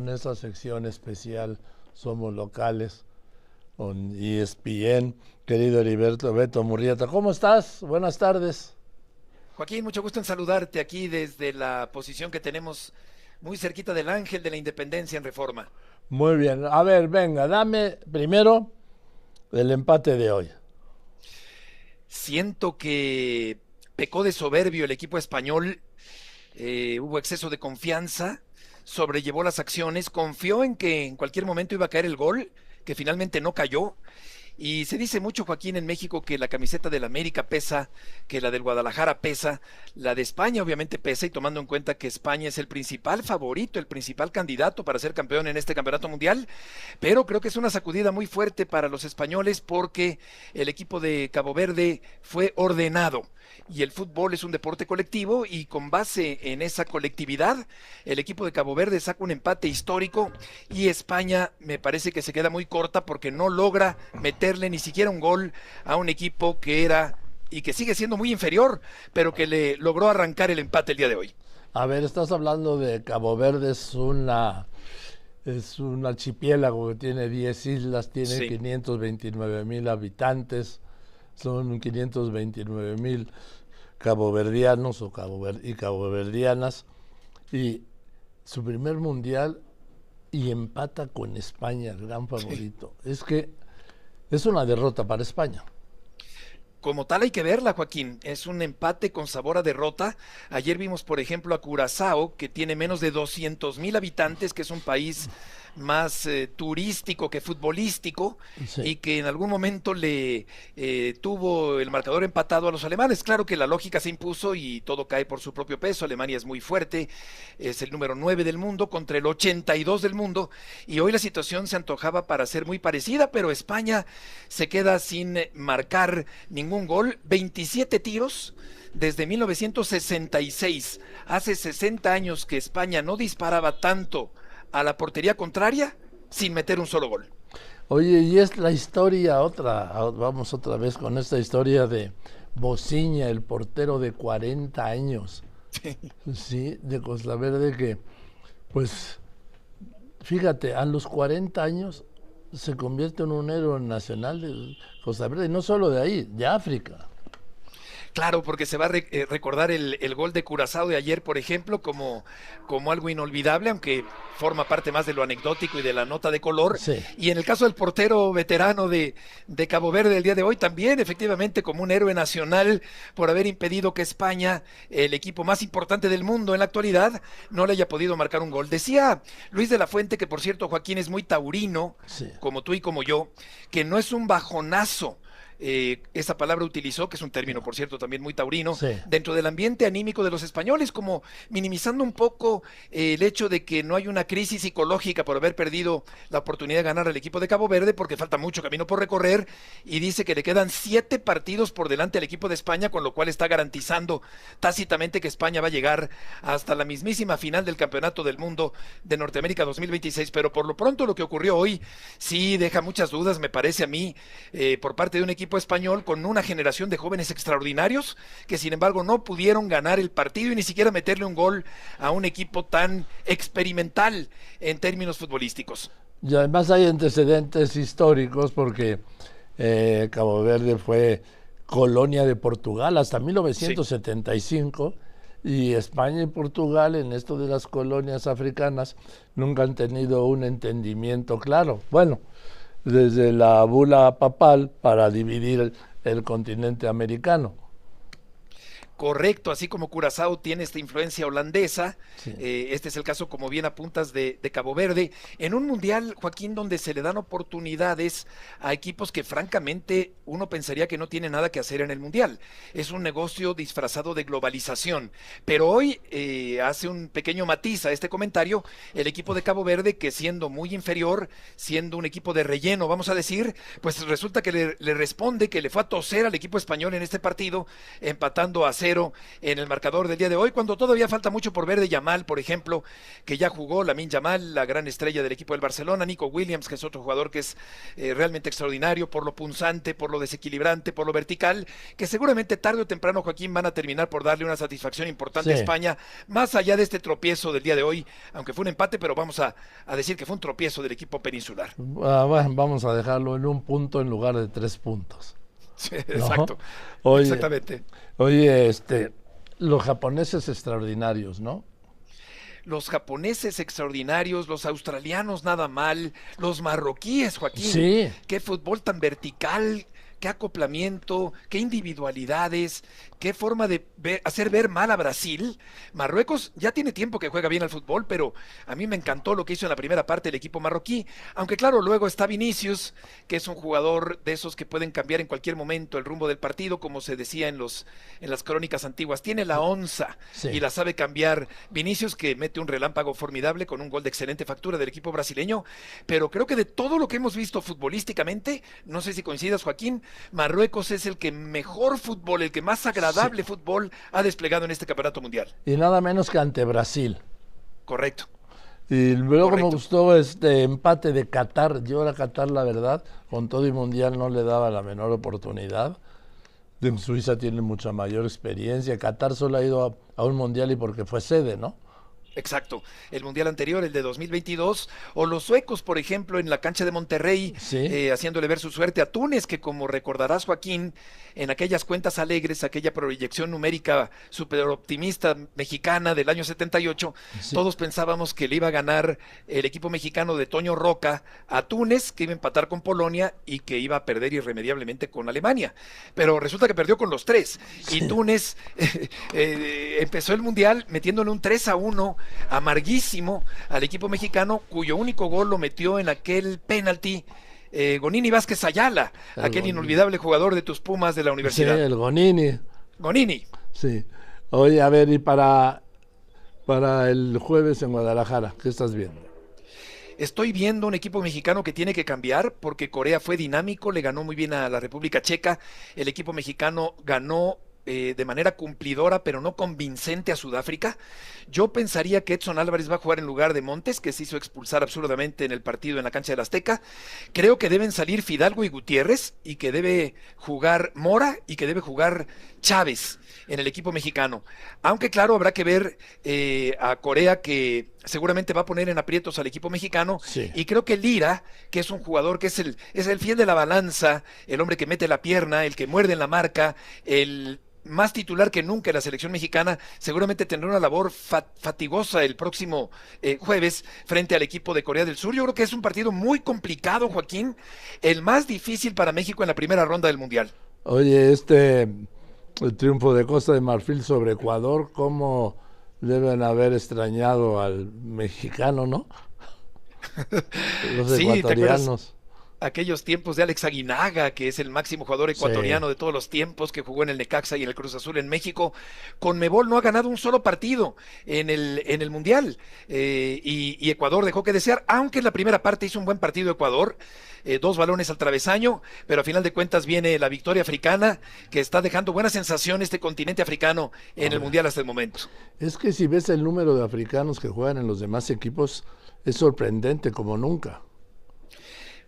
con esa sección especial Somos Locales con ESPN. Querido Heriberto Beto Murrieta, ¿cómo estás? Buenas tardes. Joaquín, mucho gusto en saludarte aquí desde la posición que tenemos muy cerquita del Ángel de la Independencia en Reforma. Muy bien, a ver, venga, dame primero el empate de hoy. Siento que pecó de soberbio el equipo español, hubo exceso de confianza, sobrellevó las acciones, confió en que en cualquier momento iba a caer el gol, que finalmente no cayó. Y se dice mucho, Joaquín, en México que la camiseta del América pesa, que la del Guadalajara pesa, la de España obviamente pesa, y tomando en cuenta que España es el principal favorito, el principal candidato para ser campeón en este campeonato mundial, pero creo que es una sacudida muy fuerte para los españoles porque el equipo de Cabo Verde fue ordenado. Y el fútbol es un deporte colectivo y con base en esa colectividad, el equipo de Cabo Verde saca un empate histórico y España me parece que se queda muy corta porque no logra meterle ni siquiera un gol a un equipo que era y que sigue siendo muy inferior, pero que le logró arrancar el empate el día de hoy. A ver, estás hablando de Cabo Verde, es un archipiélago que tiene 10 islas, tiene Sí. 529,000 habitantes, son 529,000 caboverdianos y caboverdianas, y su primer mundial y empata con España, el gran Sí. favorito. Es que es una derrota para España. Como tal hay que verla, Joaquín. Es un empate con sabor a derrota. Ayer vimos, por ejemplo, a Curazao, que tiene menos de 200,000 habitantes, que es un país más turístico que futbolístico, Sí. y que en algún momento le tuvo el marcador empatado a los alemanes. Claro que la lógica se impuso y todo cae por su propio peso. Alemania es muy fuerte, es el número 9 del mundo contra el 82 del mundo, y hoy la situación se antojaba para ser muy parecida, pero España se queda sin marcar ningún gol, 27 tiros desde 1966. Hace 60 años que España no disparaba tanto a la portería contraria sin meter un solo gol. Oye, y es la historia vamos otra vez con esta historia de Bociña, el portero de 40 años, sí, de Costa Verde, que pues fíjate, a los 40 años se convierte en un héroe nacional de Costa Verde, y no solo de ahí, de África. Claro, porque se va a recordar el gol de Curazao de ayer, por ejemplo, como algo inolvidable, aunque forma parte más de lo anecdótico y de la nota de color. Sí, Y en el caso del portero veterano de Cabo Verde el día de hoy, también efectivamente como un héroe nacional por haber impedido que España, el equipo más importante del mundo en la actualidad, no le haya podido marcar un gol. Decía Luis de la Fuente, que por cierto, Joaquín, es muy taurino, sí, como tú y como yo, que no es un bajonazo. Esa palabra utilizó, que es un término, por cierto, también muy taurino, sí. dentro del ambiente anímico de los españoles, como minimizando un poco el hecho de que no hay una crisis psicológica por haber perdido la oportunidad de ganar al equipo de Cabo Verde, porque falta mucho camino por recorrer, y dice que le quedan 7 partidos por delante al equipo de España, con lo cual está garantizando tácitamente que España va a llegar hasta la mismísima final del Campeonato del Mundo de Norteamérica 2026. Pero por lo pronto lo que ocurrió hoy sí deja muchas dudas, me parece a mí, por parte de un equipo español con una generación de jóvenes extraordinarios que sin embargo no pudieron ganar el partido y ni siquiera meterle un gol a un equipo tan experimental en términos futbolísticos. Y además hay antecedentes históricos porque Cabo Verde fue colonia de Portugal hasta Sí. 1975, y España y Portugal en esto de las colonias africanas nunca han tenido un entendimiento claro. Bueno, desde la bula papal para dividir el continente americano. Correcto, así como Curazao tiene esta influencia holandesa, Sí. este es el caso, como bien apuntas, de Cabo Verde, en un mundial, Joaquín, donde se le dan oportunidades a equipos que francamente uno pensaría que no tiene nada que hacer en el mundial. Es un negocio disfrazado de globalización, pero hoy hace un pequeño matiz a este comentario, el equipo de Cabo Verde, que siendo muy inferior, siendo un equipo de relleno, vamos a decir, pues resulta que le responde que le fue a toser al equipo español en este partido, empatando a 0 0 en el marcador del día de hoy, cuando todavía falta mucho por ver de Yamal, por ejemplo, que ya jugó, Lamine Yamal, la gran estrella del equipo del Barcelona, Nico Williams, que es otro jugador que es realmente extraordinario por lo punzante, por lo desequilibrante, por lo vertical, que seguramente tarde o temprano, Joaquín, van a terminar por darle una satisfacción importante a España, más allá de este tropiezo del día de hoy, aunque fue un empate, pero vamos a decir que fue un tropiezo del equipo peninsular. Bueno, vamos a dejarlo en un punto en lugar de 3 puntos. Sí, exacto, ¿no? Oye, exactamente. Oye, los japoneses extraordinarios, ¿no? Los japoneses extraordinarios, los australianos nada mal, los marroquíes, Joaquín, sí. Qué fútbol tan vertical, qué acoplamiento, qué individualidades, qué forma de hacer ver mal a Brasil. Marruecos ya tiene tiempo que juega bien al fútbol, pero a mí me encantó lo que hizo en la primera parte el equipo marroquí, aunque claro, luego está Vinicius, que es un jugador de esos que pueden cambiar en cualquier momento el rumbo del partido, como se decía en las crónicas antiguas. Tiene la onza y la sabe cambiar. Vinicius, que mete un relámpago formidable con un gol de excelente factura del equipo brasileño, pero creo que de todo lo que hemos visto futbolísticamente, no sé si coincidas, Joaquín, Marruecos es el que mejor fútbol, el que más agradable fútbol ha desplegado en este campeonato mundial. Y nada menos que ante Brasil. Correcto. Y luego me gustó este empate de Qatar. Yo a Qatar, la verdad, con todo y mundial no le daba la menor oportunidad. En Suiza tiene mucha mayor experiencia. Qatar solo ha ido a un mundial y porque fue sede, ¿no? Exacto, el mundial anterior, el de 2022, o los suecos, por ejemplo, en la cancha de Monterrey, haciéndole ver su suerte a Túnez, que como recordarás, Joaquín, en aquellas cuentas alegres, aquella proyección numérica súper optimista mexicana del año 78, todos pensábamos que le iba a ganar el equipo mexicano de Toño Roca a Túnez, que iba a empatar con Polonia y que iba a perder irremediablemente con Alemania, pero resulta que perdió con los 3, y Túnez empezó el mundial metiéndole un 3-1 amarguísimo al equipo mexicano, cuyo único gol lo metió en aquel penalti Gonini Vázquez Ayala, aquel inolvidable jugador de tus Pumas de la universidad. Sí, el Gonini. Gonini. Sí. Oye, a ver, y para el jueves en Guadalajara, ¿qué estás viendo? Estoy viendo un equipo mexicano que tiene que cambiar porque Corea fue dinámico, le ganó muy bien a la República Checa, el equipo mexicano ganó de manera cumplidora, pero no convincente a Sudáfrica. Yo pensaría que Edson Álvarez va a jugar en lugar de Montes, que se hizo expulsar absurdamente en el partido en la cancha del Azteca. Creo que deben salir Fidalgo y Gutiérrez, y que debe jugar Mora y que debe jugar Chávez en el equipo mexicano. Aunque claro, habrá que ver a Corea, que seguramente va a poner en aprietos al equipo mexicano, y creo que Lira, que es un jugador que es el fiel de la balanza, el hombre que mete la pierna, el que muerde en la marca, el más titular que nunca en la selección mexicana, seguramente tendrá una labor fatigosa el próximo jueves frente al equipo de Corea del Sur. Yo creo que es un partido muy complicado, Joaquín, el más difícil para México en la primera ronda del Mundial. Oye, el triunfo de Costa de Marfil sobre Ecuador, ¿cómo deben haber extrañado al mexicano, no? Los ecuatorianos. Aquellos tiempos de Alex Aguinaga, que es el máximo jugador ecuatoriano de todos los tiempos, que jugó en el Necaxa y en el Cruz Azul en México. Conmebol no ha ganado un solo partido en el Mundial, y Ecuador dejó que desear, aunque en la primera parte hizo un buen partido Ecuador, 2 balones al travesaño, pero a final de cuentas viene la victoria africana, que está dejando buena sensación este continente africano en el Mundial hasta el momento. Es que si ves el número de africanos que juegan en los demás equipos, es sorprendente como nunca.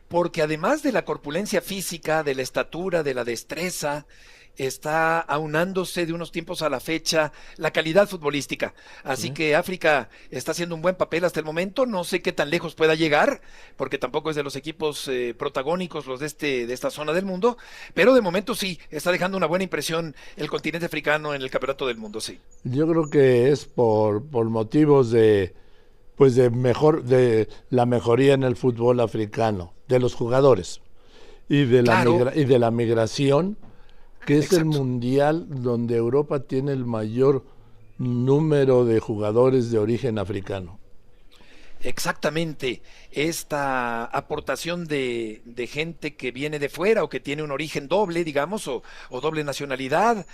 Porque además de la corpulencia física, de la estatura, de la destreza, está aunándose de unos tiempos a la fecha la calidad futbolística. Así que África está haciendo un buen papel hasta el momento. No sé qué tan lejos pueda llegar, porque tampoco es de los equipos protagónicos los de esta zona del mundo, pero de momento sí, está dejando una buena impresión el continente africano en el campeonato del mundo, sí. Yo creo que es por motivos de la mejoría en el fútbol africano, de los jugadores y de la migración, que es el mundial donde Europa tiene el mayor número de jugadores de origen africano. Exactamente, esta aportación de gente que viene de fuera o que tiene un origen doble, digamos, o doble nacionalidad,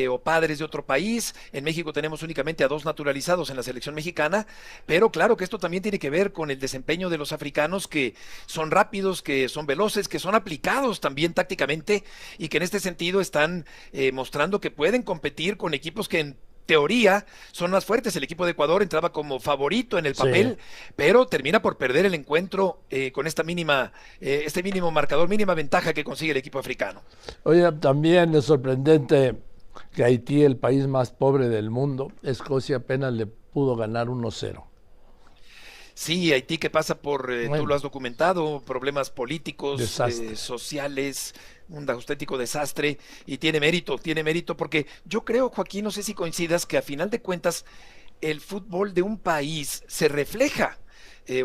o padres de otro país. En México tenemos únicamente a dos naturalizados en la selección mexicana, pero claro que esto también tiene que ver con el desempeño de los africanos, que son rápidos, que son veloces, que son aplicados también tácticamente y que en este sentido están mostrando que pueden competir con equipos que en teoría son más fuertes. El equipo de Ecuador entraba como favorito en el Sí. papel, pero termina por perder el encuentro con esta mínima, este mínimo marcador, mínima ventaja que consigue el equipo africano. Oye, también es sorprendente que Haití, el país más pobre del mundo, Escocia apenas le pudo ganar 1-0. Sí, Haití que pasa por, tú Bueno, lo has documentado, problemas políticos, desastre. sociales, un auténtico desastre, y tiene mérito, porque yo creo, Joaquín, no sé si coincidas, que a final de cuentas el fútbol de un país se refleja,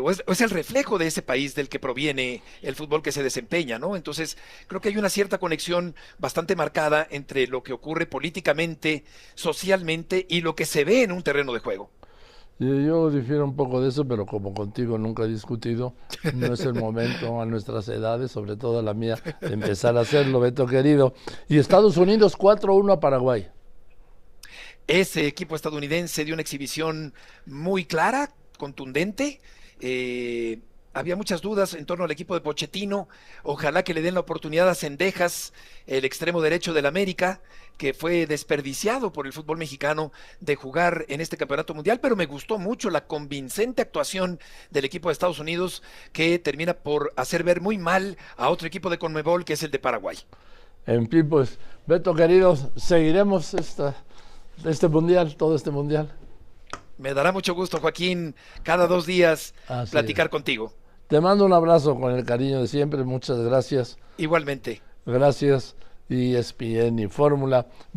o es el reflejo de ese país del que proviene el fútbol que se desempeña, ¿no? Entonces, creo que hay una cierta conexión bastante marcada entre lo que ocurre políticamente, socialmente y lo que se ve en un terreno de juego. Yo difiero un poco de eso, pero como contigo nunca he discutido, no es el momento a nuestras edades, sobre todo a la mía, de empezar a hacerlo, Beto querido. Y Estados Unidos 4-1 a Paraguay. Ese equipo estadounidense dio una exhibición muy clara, contundente. eh, Había muchas dudas en torno al equipo de Pochettino. Ojalá que le den la oportunidad a Cendejas, el extremo derecho del América, que fue desperdiciado por el fútbol mexicano de jugar en este campeonato mundial, pero me gustó mucho la convincente actuación del equipo de Estados Unidos, que termina por hacer ver muy mal a otro equipo de Conmebol, que es el de Paraguay. En fin, pues, Beto querido, seguiremos este mundial, todo este mundial. Me dará mucho gusto, Joaquín, cada 2 días Así es. platicar contigo. Te mando un abrazo con el cariño de siempre, muchas gracias. Igualmente. Gracias, ESPN y Fórmula.